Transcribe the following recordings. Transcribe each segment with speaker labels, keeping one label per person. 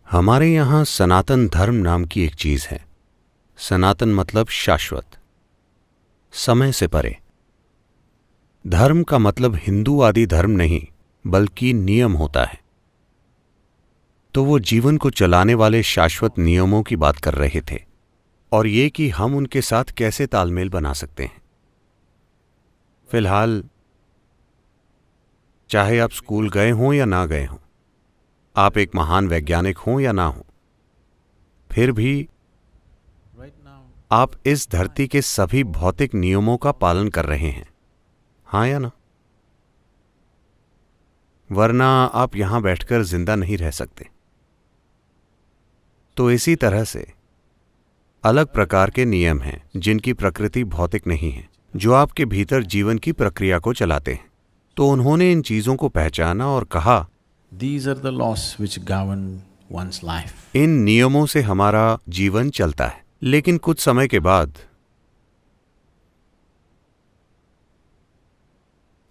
Speaker 1: हमारे यहाँ सनातन धर्म नाम की एक चीज है। सनातन मतलब शाश्वत, समय से परे। धर्म का मतलब हिंदू आदि धर्म नहीं, बल्कि नियम होता है। तो वो जीवन को चलाने वाले शाश्वत नियमों की बात कर रहे थे, और ये कि हम उनके साथ कैसे तालमेल बना सकते हैं। फिलहाल चाहे आप स्कूल गए हों या ना गए हों, आप एक महान वैज्ञानिक हों या ना हों, फिर भी आप इस धरती के सभी भौतिक नियमों का पालन कर रहे हैं, हाँ या ना? वरना आप यहां बैठकर जिंदा नहीं रह सकते। तो इसी तरह से अलग प्रकार के नियम हैं जिनकी प्रकृति भौतिक नहीं है, जो आपके भीतर जीवन की प्रक्रिया को चलाते हैं। तो उन्होंने इन चीजों को पहचाना और कहा,
Speaker 2: These are the laws which govern one's life.
Speaker 1: इन नियमों से हमारा जीवन चलता है। लेकिन कुछ समय के बाद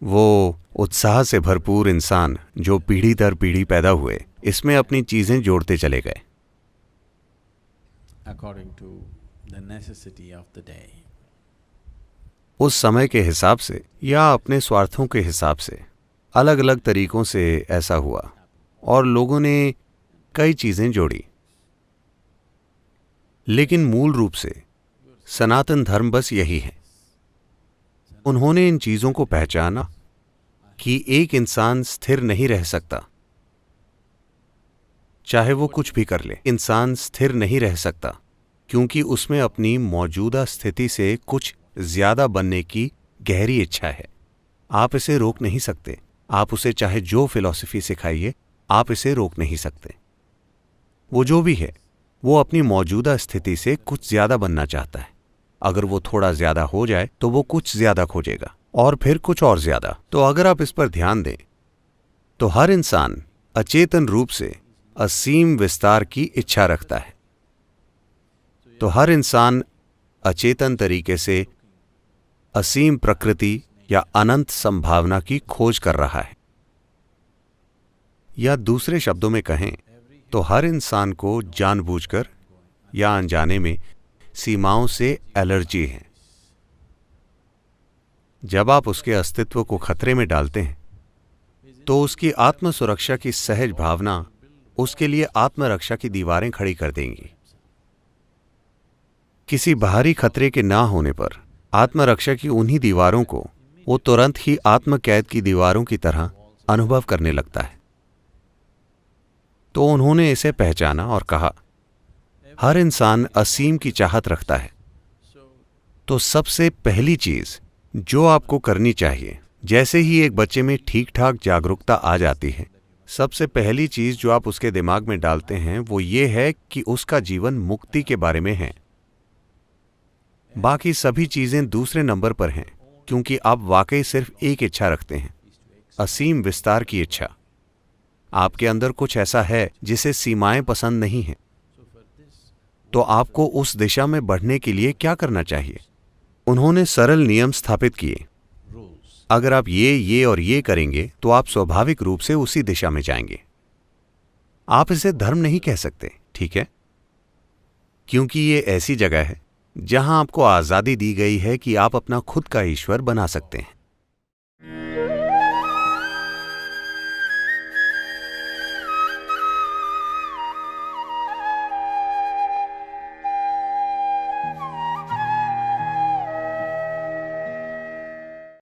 Speaker 1: वो उत्साह से भरपूर इंसान जो पीढ़ी दर पीढ़ी पैदा हुए, इसमें अपनी चीजें जोड़ते चले गए
Speaker 2: According to the necessity of the day.
Speaker 1: उस समय के हिसाब से या अपने स्वार्थों के हिसाब से। अलग अलग तरीकों से ऐसा हुआ और लोगों ने कई चीजें जोड़ी, लेकिन मूल रूप से सनातन धर्म बस यही है। उन्होंने इन चीजों को पहचाना कि एक इंसान स्थिर नहीं रह सकता, चाहे वो कुछ भी कर ले। इंसान स्थिर नहीं रह सकता क्योंकि उसमें अपनी मौजूदा स्थिति से कुछ ज्यादा बनने की गहरी इच्छा है। आप इसे रोक नहीं सकते। आप उसे चाहे जो फिलॉसफी सिखाइए, आप इसे रोक नहीं सकते। वो जो भी है, वो अपनी मौजूदा स्थिति से कुछ ज्यादा बनना चाहता है। अगर वो थोड़ा ज्यादा हो जाए तो वो कुछ ज्यादा खोजेगा और फिर कुछ और ज्यादा। तो अगर आप इस पर ध्यान दें तो हर इंसान अचेतन रूप से असीम विस्तार की इच्छा रखता है। तो हर इंसान अचेतन तरीके से असीम प्रकृति या अनंत संभावना की खोज कर रहा है। या दूसरे शब्दों में कहें तो हर इंसान को जानबूझकर या अनजाने में सीमाओं से एलर्जी है। जब आप उसके अस्तित्व को खतरे में डालते हैं तो उसकी आत्म सुरक्षा की सहज भावना उसके लिए आत्मरक्षा की दीवारें खड़ी कर देंगी। किसी बाहरी खतरे के ना होने पर आत्मरक्षा की उन्हीं दीवारों को वो तुरंत ही आत्मकैद की दीवारों की तरह अनुभव करने लगता है। तो उन्होंने इसे पहचाना और कहा, हर इंसान असीम की चाहत रखता है। तो सबसे पहली चीज जो आपको करनी चाहिए, जैसे ही एक बच्चे में ठीक ठाक जागरूकता आ जाती है, सबसे पहली चीज जो आप उसके दिमाग में डालते हैं वो ये है कि उसका जीवन मुक्ति के बारे में है। बाकी सभी चीजें दूसरे नंबर पर हैं, क्योंकि आप वाकई सिर्फ एक इच्छा रखते हैं, असीम विस्तार की इच्छा। आपके अंदर कुछ ऐसा है जिसे सीमाएं पसंद नहीं हैं। तो आपको उस दिशा में बढ़ने के लिए क्या करना चाहिए? उन्होंने सरल नियम स्थापित किए। अगर आप ये और ये करेंगे तो आप स्वाभाविक रूप से उसी दिशा में जाएंगे। आप इसे धर्म नहीं कह सकते, ठीक है? क्योंकि ये ऐसी जगह है जहां आपको आजादी दी गई है कि आप अपना खुद का ईश्वर बना सकते हैं।